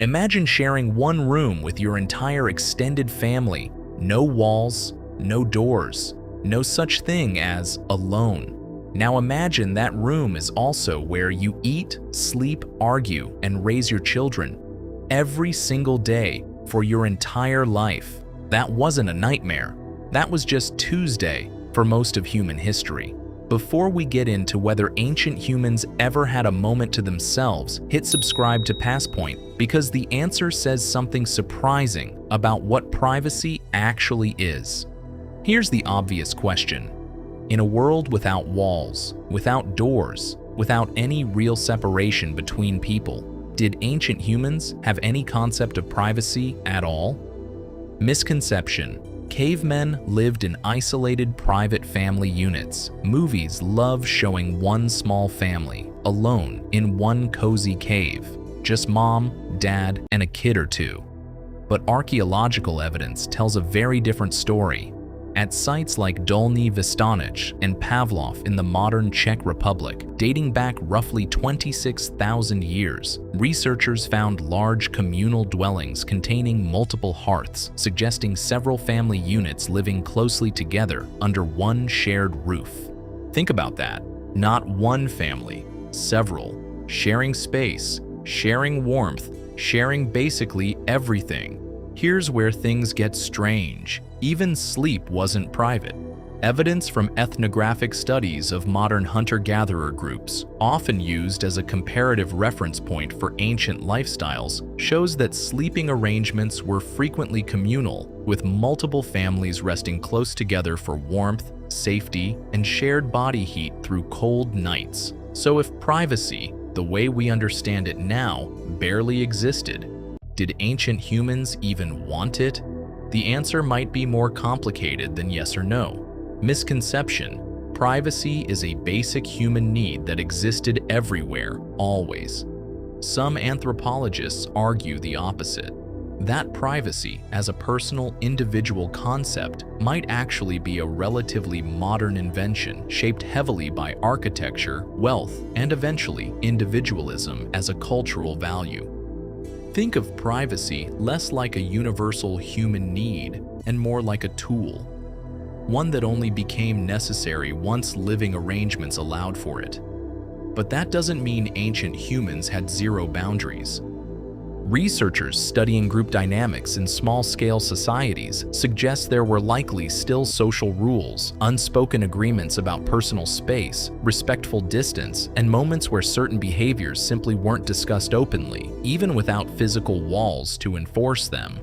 Imagine sharing one room with your entire extended family. No walls, no doors, no such thing as alone. Now imagine that room is also where you eat, sleep, argue, and raise your children. Every single day for your entire life. That wasn't a nightmare. That was just Tuesday for most of human history. Before we get into whether ancient humans ever had a moment to themselves, hit subscribe to Passpoint because the answer says something surprising about what privacy actually is. Here's the obvious question. In a world without walls, without doors, without any real separation between people, did ancient humans have any concept of privacy at all? Misconception. Cavemen lived in isolated private family units. Movies love showing one small family, alone in one cozy cave. Just mom, dad, and a kid or two. But archaeological evidence tells a very different story. At sites like Dolní Věstonice and Pavlov in the modern Czech Republic, dating back roughly 26,000 years, researchers found large communal dwellings containing multiple hearths, suggesting several family units living closely together under one shared roof. Think about that. Not one family, several, sharing space, sharing warmth, sharing basically everything. Here's where things get strange. Even sleep wasn't private. Evidence from ethnographic studies of modern hunter-gatherer groups, often used as a comparative reference point for ancient lifestyles, shows that sleeping arrangements were frequently communal, with multiple families resting close together for warmth, safety, and shared body heat through cold nights. So if privacy, the way we understand it now, barely existed, did ancient humans even want it? The answer might be more complicated than yes or no. Misconception. Privacy is a basic human need that existed everywhere, always. Some anthropologists argue the opposite. That privacy, as a personal, individual concept, might actually be a relatively modern invention shaped heavily by architecture, wealth, and eventually individualism as a cultural value. Think of privacy less like a universal human need and more like a tool, one that only became necessary once living arrangements allowed for it. But that doesn't mean ancient humans had zero boundaries. Researchers studying group dynamics in small-scale societies suggest there were likely still social rules, unspoken agreements about personal space, respectful distance, and moments where certain behaviors simply weren't discussed openly, even without physical walls to enforce them.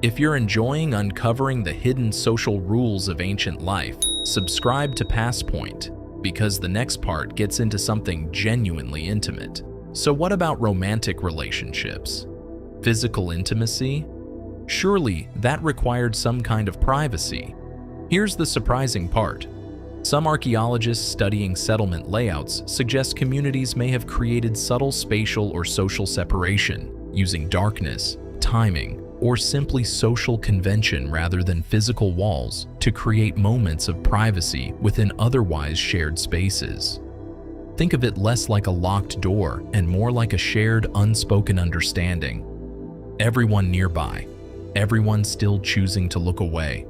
If you're enjoying uncovering the hidden social rules of ancient life, subscribe to Passpoint, because the next part gets into something genuinely intimate. So what about romantic relationships? Physical intimacy? Surely that required some kind of privacy. Here's the surprising part. Some archaeologists studying settlement layouts suggest communities may have created subtle spatial or social separation, using darkness, timing, or simply social convention rather than physical walls to create moments of privacy within otherwise shared spaces. Think of it less like a locked door and more like a shared, unspoken understanding. Everyone nearby, everyone still choosing to look away.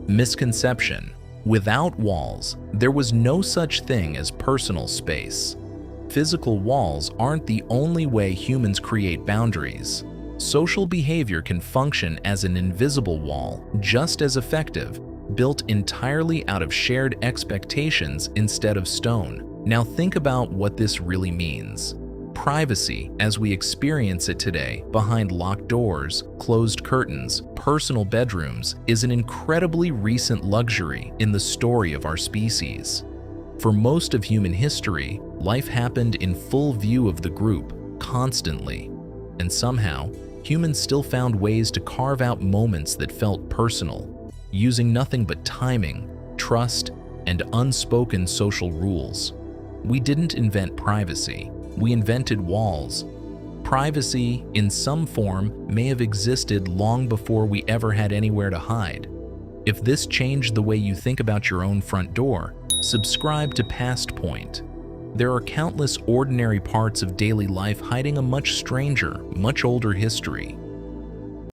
Misconception. Without walls, there was no such thing as personal space. Physical walls aren't the only way humans create boundaries. Social behavior can function as an invisible wall, just as effective, built entirely out of shared expectations instead of stone. Now think about what this really means. Privacy, as we experience it today, behind locked doors, closed curtains, personal bedrooms, is an incredibly recent luxury in the story of our species. For most of human history, life happened in full view of the group, constantly. And somehow, humans still found ways to carve out moments that felt personal, using nothing but timing, trust, and unspoken social rules. We didn't invent privacy. We invented walls. Privacy, in some form, may have existed long before we ever had anywhere to hide. If this changed the way you think about your own front door, subscribe to Passpoint. there are countless ordinary parts of daily life hiding a much stranger, much older history.